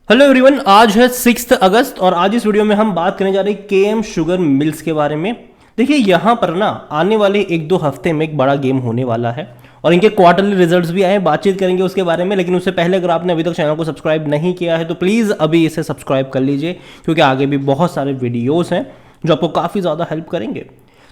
Hello everyone, आज है 6 अगस्त और आज इस वीडियो में हम बात करने जा रहे हैं केएम शुगर मिल्स के बारे में। देखिए यहाँ पर ना आने वाले 1-2 हफ्ते में एक बड़ा गेम होने वाला है और इनके क्वार्टरली रिजल्ट्स भी आए हैं, बातचीत करेंगे उसके बारे में। लेकिन उससे पहले अगर आपने अभी तक चैनल को सब्सक्राइब नहीं किया है तो प्लीज़ अभी इसे सब्सक्राइब कर लीजिए, क्योंकि आगे भी बहुत सारे वीडियोज़ हैं जो आपको काफ़ी ज़्यादा हेल्प करेंगे।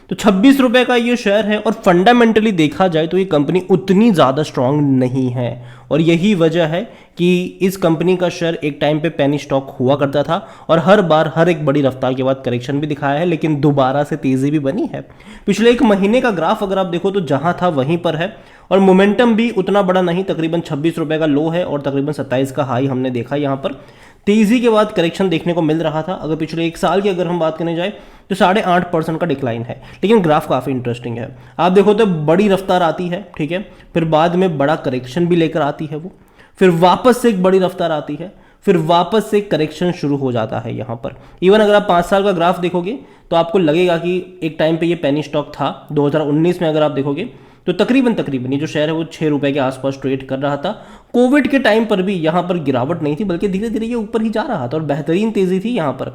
तो 26 रुपए का ये शेयर है और फंडामेंटली देखा जाए तो ये कंपनी उतनी ज़्यादा स्ट्रांग नहीं है और यही वजह है कि इस कंपनी का शेयर एक टाइम पे पेनी स्टॉक हुआ करता था और हर बार हर एक बड़ी रफ्तार के बाद करेक्शन भी दिखाया है, लेकिन दोबारा से तेज़ी भी बनी है। पिछले एक महीने का ग्राफ अगर आप देखो तो जहां था वहीं पर है और मोमेंटम भी उतना बड़ा नहीं, तकरीबन 26 रुपए का लो है और तकरीबन 27 का हाई हमने देखा। यहाँ पर तेजी के बाद करेक्शन देखने को मिल रहा था। अगर पिछले एक साल की अगर हम बात करने जाए तो 8.5% का डिक्लाइन है, लेकिन ग्राफ काफ़ी इंटरेस्टिंग है। आप देखो तो बड़ी रफ्तार आती है, ठीक है, फिर बाद में बड़ा करेक्शन भी लेकर आती है वो, फिर वापस से एक बड़ी रफ्तार आती है, फिर वापस से करेक्शन शुरू हो जाता है यहाँ पर। इवन अगर आप 5 साल का ग्राफ देखोगे तो आपको लगेगा कि एक टाइम पे ये पेनी स्टॉक था। 2019 में अगर आप देखोगे तो तकरीबन ये जो शेयर है वो 6 रुपए के आसपास ट्रेड कर रहा था। कोविड के टाइम पर भी यहाँ पर गिरावट नहीं थी, बल्कि धीरे धीरे ये ऊपर ही जा रहा था और बेहतरीन तेजी थी। यहाँ पर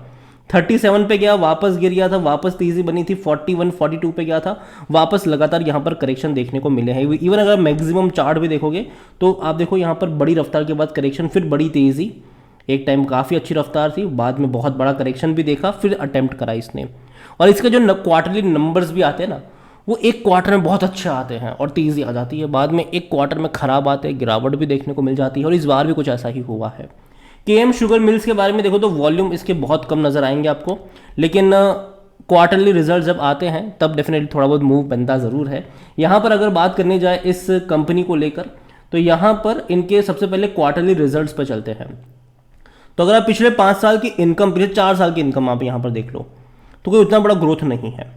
37 पे गया, वापस गिर गया था, वापस तेजी बनी थी, 41-42 पे गया था, वापस लगातार यहाँ पर करेक्शन देखने को मिले हैं। इवन अगर मैक्सिमम चार्ट भी देखोगे तो आप देखो यहाँ पर बड़ी रफ्तार के बाद करेक्शन, फिर बड़ी तेजी, एक टाइम काफ़ी अच्छी रफ्तार थी, बाद में बहुत बड़ा करेक्शन भी देखा, फिर अटेम्प्ट करा इसने। और इसके जो क्वार्टरली नंबर्स भी आते हैं ना, वो एक क्वार्टर में बहुत अच्छे आते हैं और तेज़ी आ जाती है, बाद में एक क्वार्टर में खराब आते हैं, गिरावट भी देखने को मिल जाती है और इस बार भी कुछ ऐसा ही हुआ है। केएम शुगर मिल्स के बारे में देखो तो वॉल्यूम इसके बहुत कम नज़र आएंगे आपको, लेकिन क्वार्टरली रिजल्ट जब आते हैं तब डेफिनेटली थोड़ा बहुत मूव बनता ज़रूर है। यहाँ पर अगर बात करनी जाए इस कंपनी को लेकर तो यहाँ पर इनके सबसे पहले क्वार्टरली रिजल्ट्स पर चलते हैं। तो अगर आप पिछले 5 साल की इनकम, पिछले 4 साल की इनकम आप यहाँ पर देख लो तो कोई उतना बड़ा ग्रोथ नहीं है,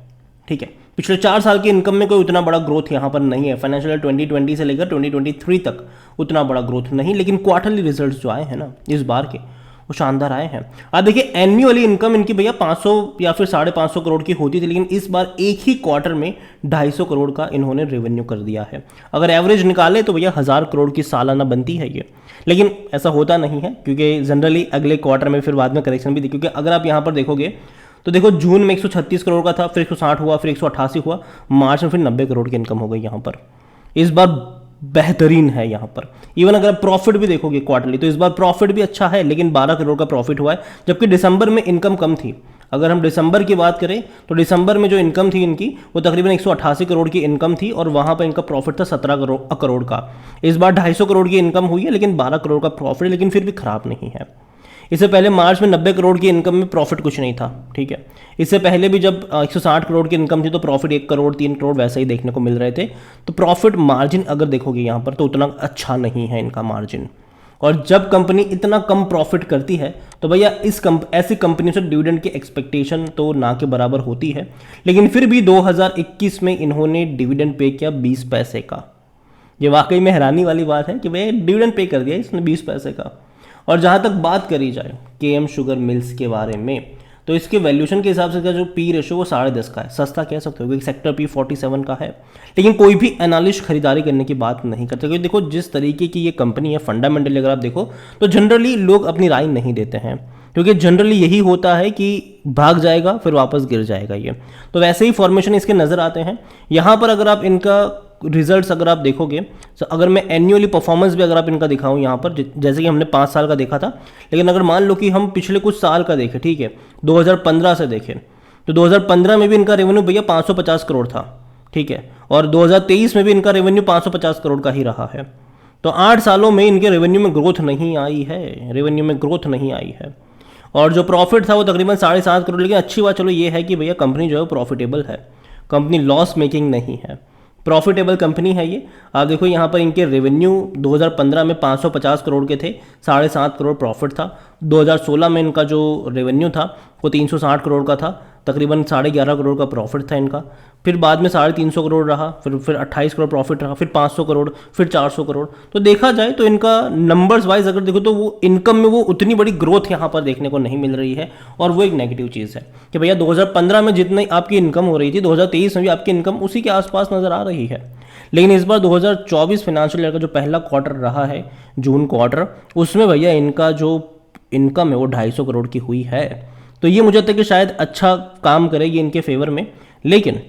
ठीक है। पिछले 4 साल की इनकम में कोई उतना बड़ा ग्रोथ यहाँ पर नहीं है। फाइनेंशियल ईयर 2020 से लेकर 2023 तक उतना बड़ा ग्रोथ नहीं, लेकिन क्वार्टरली रिजल्ट्स जो आए हैं ना इस बार के, वो शानदार आए हैं। आप देखिए एनुअली इनकम इनकी भैया 500 या फिर 550 करोड़ की होती थी, लेकिन इस बार एक ही क्वार्टर में 250 करोड़ का इन्होंने रेवेन्यू कर दिया है। अगर एवरेज निकाले तो भैया 1000 करोड़ की सालाना बनती है ये, लेकिन ऐसा होता नहीं है क्योंकि जनरली अगले क्वार्टर में फिर बाद में करेक्शन भी दी। क्योंकि अगर आप यहाँ पर देखोगे तो देखो जून में 136 करोड़ का था, फिर 160 हुआ, फिर 188 हुआ, मार्च में फिर 90 करोड़ की इनकम हो गई यहाँ पर। इस बार बेहतरीन है यहाँ पर। इवन अगर आप प्रॉफिट भी देखोगे क्वार्टरली तो इस बार प्रॉफिट भी अच्छा है, लेकिन 12 करोड़ का प्रॉफिट हुआ है, जबकि दिसंबर में इनकम कम थी। अगर हम दिसंबर की बात करें तो दिसंबर में जो इनकम थी इनकी वो तकरीबन 188 करोड़ की इनकम थी और वहाँ पर इनका प्रॉफिट था 17 करोड़ का। इस बार 250 करोड़ की इनकम हुई है, लेकिन 12 करोड़ का प्रॉफिट, लेकिन फिर भी खराब नहीं है। इससे पहले मार्च में 90 करोड़ की इनकम में प्रॉफिट कुछ नहीं था, ठीक है। इससे पहले भी जब 160 करोड़ की इनकम थी तो प्रॉफिट 1 करोड़ 3 करोड़ वैसे ही देखने को मिल रहे थे। तो प्रॉफिट मार्जिन अगर देखोगे यहाँ पर तो उतना अच्छा नहीं है इनका मार्जिन। और जब कंपनी इतना कम प्रॉफिट करती है तो भैया ऐसी कंपनी से डिविडेंड की एक्सपेक्टेशन तो ना के बराबर होती है। लेकिन फिर भी 2021 में इन्होंने डिविडेंड पे किया 20 पैसे का। ये वाकई में हैरानी वाली बात है कि भैया डिविडेंड पे कर दिया इसने 20 पैसे का। और जहाँ तक बात करी जाए केएम शुगर मिल्स के बारे में तो इसके वैल्यूएशन के हिसाब से का जो पी रेशो वो 10.5 का है, सस्ता कह सकते हो क्योंकि सेक्टर पी 47 का है। लेकिन कोई भी एनालिस्ट खरीदारी करने की बात नहीं करते, क्योंकि देखो जिस तरीके की ये कंपनी है फंडामेंटली अगर आप देखो तो जनरली लोग अपनी राय नहीं देते हैं, क्योंकि जनरली यही होता है कि भाग जाएगा फिर वापस गिर जाएगा ये। तो वैसे ही फॉर्मेशन इसके नज़र आते हैं। यहाँ पर अगर आप इनका रिजल्ट्स अगर आप देखोगे तो अगर मैं एनुअली परफॉर्मेंस भी अगर आप इनका दिखाऊं यहाँ पर, जैसे कि हमने 5 साल का देखा था, लेकिन अगर मान लो कि हम पिछले कुछ साल का देखें, ठीक है, 2015 से देखें तो 2015 में भी इनका रेवेन्यू भैया 550 करोड़ था, ठीक है, और 2023 में भी इनका रेवेन्यू 550 करोड़ का ही रहा है। तो 8 सालों में इनके रेवेन्यू में ग्रोथ नहीं आई है, और जो प्रॉफिट था वो तकरीबन 7.5 करोड़। लेकिन अच्छी बात चलो ये है कि भैया कंपनी जो है प्रॉफिटेबल है, कंपनी लॉस मेकिंग नहीं है, प्रॉफिटेबल कंपनी है ये। आप देखो यहाँ पर इनके रेवेन्यू 2015 में 550 करोड़ के थे, 7.5 करोड़ प्रॉफिट था। 2016 में इनका जो रेवेन्यू था वो 360 करोड़ का था, तकरीबन 11.5 करोड़ का प्रॉफिट था इनका। फिर बाद में 350 करोड़ रहा, फिर 28 करोड़ प्रॉफिट रहा, फिर 500 करोड़, फिर 400 करोड़। तो देखा जाए तो इनका नंबर्स वाइज अगर देखो तो वो इनकम में वो उतनी बड़ी ग्रोथ यहाँ पर देखने को नहीं मिल रही है, और वो एक नेगेटिव चीज़ है कि भैया 2015 में जितनी आपकी इनकम हो रही थी 2023 में भी आपकी इनकम उसी के आसपास नज़र आ रही है। लेकिन इस बार 2024 फाइनेंशियल ईयर का जो पहला क्वार्टर रहा है, जून क्वार्टर, उसमें भैया इनका जो इनकम है वो 250 करोड़ की हुई है। तो ये मुझे लगता है कि शायद अच्छा काम करेगी इनके फेवर में, लेकिन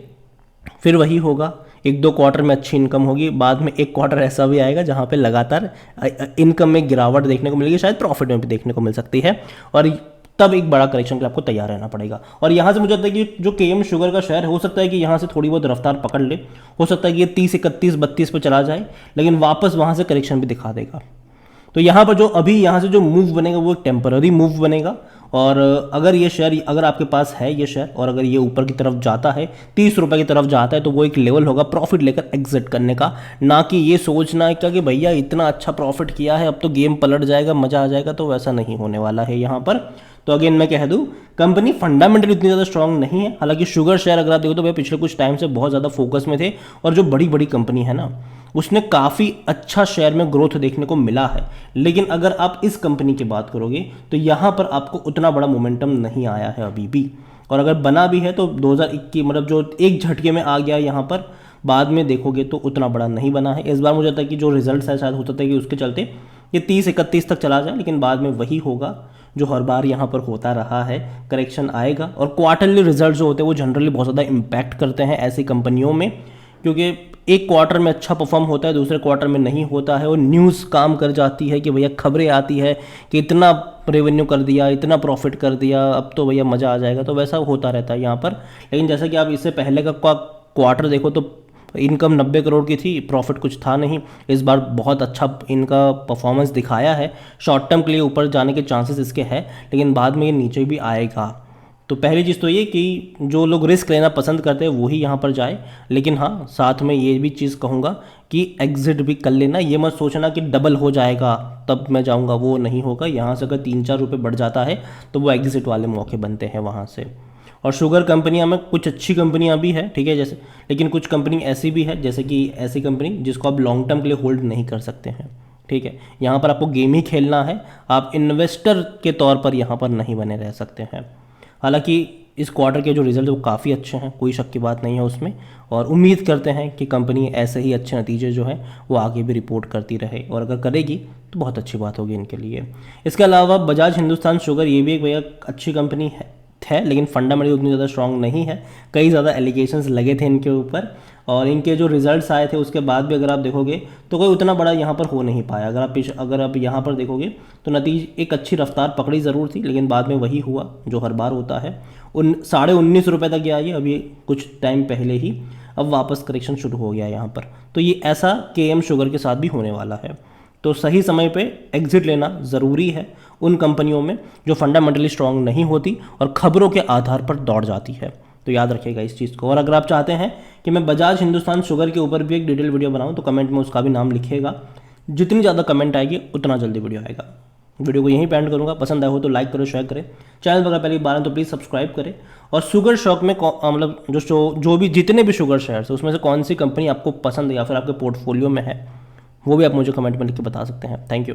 फिर वही होगा, एक दो क्वार्टर में अच्छी इनकम होगी, बाद में एक क्वार्टर ऐसा भी आएगा जहाँ पे लगातार इनकम में गिरावट देखने को मिलेगी, शायद प्रॉफिट में भी देखने को मिल सकती है, और तब एक बड़ा करेक्शन के लिए आपको तैयार रहना पड़ेगा। और यहाँ से मुझे लगता है कि जो केएम शुगर का शेयर हो सकता है कि यहाँ से थोड़ी बहुत रफ्तार पकड़ ले, हो सकता है कि ये 30, 31, 32 पे चला जाए, लेकिन वापस वहाँ से करेक्शन भी दिखा देगा। तो यहाँ पर जो अभी यहाँ से जो मूव बनेगा वो एक टेम्पररी मूव बनेगा, और अगर ये शेयर, अगर आपके पास है ये शेयर और अगर ये ऊपर की तरफ जाता है, 30 रुपये की तरफ जाता है, तो वो एक लेवल होगा प्रॉफिट लेकर एग्जिट करने का, ना कि ये सोचना का कि भैया इतना अच्छा प्रॉफिट किया है अब तो गेम पलट जाएगा, मज़ा आ जाएगा। तो वैसा नहीं होने वाला है यहाँ पर। तो अगेन मैं कह दूं, कंपनी फंडामेंटली इतनी ज़्यादा स्ट्रांग नहीं है। हालांकि शुगर शेयर अगर आप देखो तो भाई पिछले कुछ टाइम से बहुत ज़्यादा फोकस में थे, और जो बड़ी बड़ी कंपनी है ना उसने काफ़ी अच्छा शेयर में ग्रोथ देखने को मिला है। लेकिन अगर आप इस कंपनी की बात करोगे तो यहाँ पर आपको उतना बड़ा मोमेंटम नहीं आया है अभी भी, और अगर बना भी है तो 2021 मतलब जो एक झटके में आ गया यहाँ पर, बाद में देखोगे तो उतना बड़ा नहीं बना है। इस बार मुझे लगता है कि जो रिजल्ट है शायद होता था कि उसके चलते ये 30-31 तक चला जाए, लेकिन बाद में वही होगा जो हर बार यहाँ पर होता रहा है, करेक्शन आएगा। और क्वार्टरली रिजल्ट जो होते हैं वो जनरली बहुत ज़्यादा इम्पैक्ट करते हैं ऐसी कंपनियों में, क्योंकि एक क्वार्टर में अच्छा परफॉर्म होता है, दूसरे क्वार्टर में नहीं होता है, और न्यूज़ काम कर जाती है कि भैया खबरें आती है कि इतना रेवेन्यू कर दिया, इतना प्रॉफिट कर दिया, अब तो भैया मज़ा आ जाएगा। तो वैसा होता रहता है यहाँ पर। लेकिन जैसा कि आप इससे पहले का क्वार्टर देखो तो इनकम 90 करोड़ की थी, प्रॉफिट कुछ था नहीं। इस बार बहुत अच्छा इनका परफॉर्मेंस दिखाया है, शॉर्ट टर्म के लिए ऊपर जाने के चांसेस इसके हैं, लेकिन बाद में ये नीचे भी आएगा। तो पहली चीज़ तो ये कि जो लोग रिस्क लेना पसंद करते हैं वही यहाँ पर जाए, लेकिन हाँ साथ में ये भी चीज़ कहूँगा कि एग्जिट भी कर लेना। ये मत सोचना कि डबल हो जाएगा तब मैं जाऊँगा, वो नहीं होगा। यहाँ से अगर 3-4 रुपये बढ़ जाता है तो वो एग्जिट वाले मौके बनते हैं वहाँ से। और शुगर कंपनियां में कुछ अच्छी कंपनियां भी है, ठीक है, जैसे, लेकिन कुछ कंपनी ऐसी भी है जैसे कि ऐसी कंपनी जिसको आप लॉन्ग टर्म के लिए होल्ड नहीं कर सकते हैं, ठीक है। यहाँ पर आपको गेम ही खेलना है, आप इन्वेस्टर के तौर पर यहाँ पर नहीं बने रह सकते हैं। हालांकि इस क्वार्टर के जो रिजल्ट वो काफ़ी अच्छे हैं, कोई शक की बात नहीं है उसमें, और उम्मीद करते हैं कि कंपनी ऐसे ही अच्छे नतीजे जो हैं वो आगे भी रिपोर्ट करती रहे, और अगर करेगी तो बहुत अच्छी बात होगी इनके लिए। इसके अलावा बजाज हिंदुस्तान शुगर, ये भी एक भैया अच्छी कंपनी है, लेकिन फंडामेंटली उतनी ज़्यादा स्ट्रांग नहीं है। कई ज़्यादा एलिगेशंस लगे थे इनके ऊपर, और इनके जो रिजल्ट्स आए थे उसके बाद भी अगर आप देखोगे तो कोई उतना बड़ा यहाँ पर हो नहीं पाया। अगर आप यहाँ पर देखोगे तो नतीजे एक अच्छी रफ्तार पकड़ी ज़रूर थी, लेकिन बाद में वही हुआ जो हर बार होता है। 19.5 रुपये तक गया ये अभी कुछ टाइम पहले ही, अब वापस करेक्शन शुरू हो गया यहाँ पर। तो ये ऐसा केएम शुगर के साथ भी होने वाला है। तो सही समय पे एग्जिट लेना ज़रूरी है उन कंपनियों में जो फंडामेंटली स्ट्रांग नहीं होती और खबरों के आधार पर दौड़ जाती है। तो याद रखिएगा इस चीज़ को। और अगर आप चाहते हैं कि मैं बजाज हिंदुस्तान शुगर के ऊपर भी एक डिटेल वीडियो बनाऊं तो कमेंट में उसका भी नाम लिखिएगा। जितनी ज़्यादा कमेंट आएगी उतना जल्दी वीडियो आएगा। वीडियो को यहीं पे एंड करूँगा। पसंद आए हो तो लाइक करो, शेयर करें। चैनल पर अगर पहली बार है तो प्लीज़ सब्सक्राइब करें। और शुगर शॉक में मतलब जो भी जितने भी शुगर शेयर्स है उसमें से कौन सी कंपनी आपको पसंद है या फिर आपके पोर्टफोलियो में है वो भी आप मुझे कमेंट में लिख के बता सकते हैं। Thank you.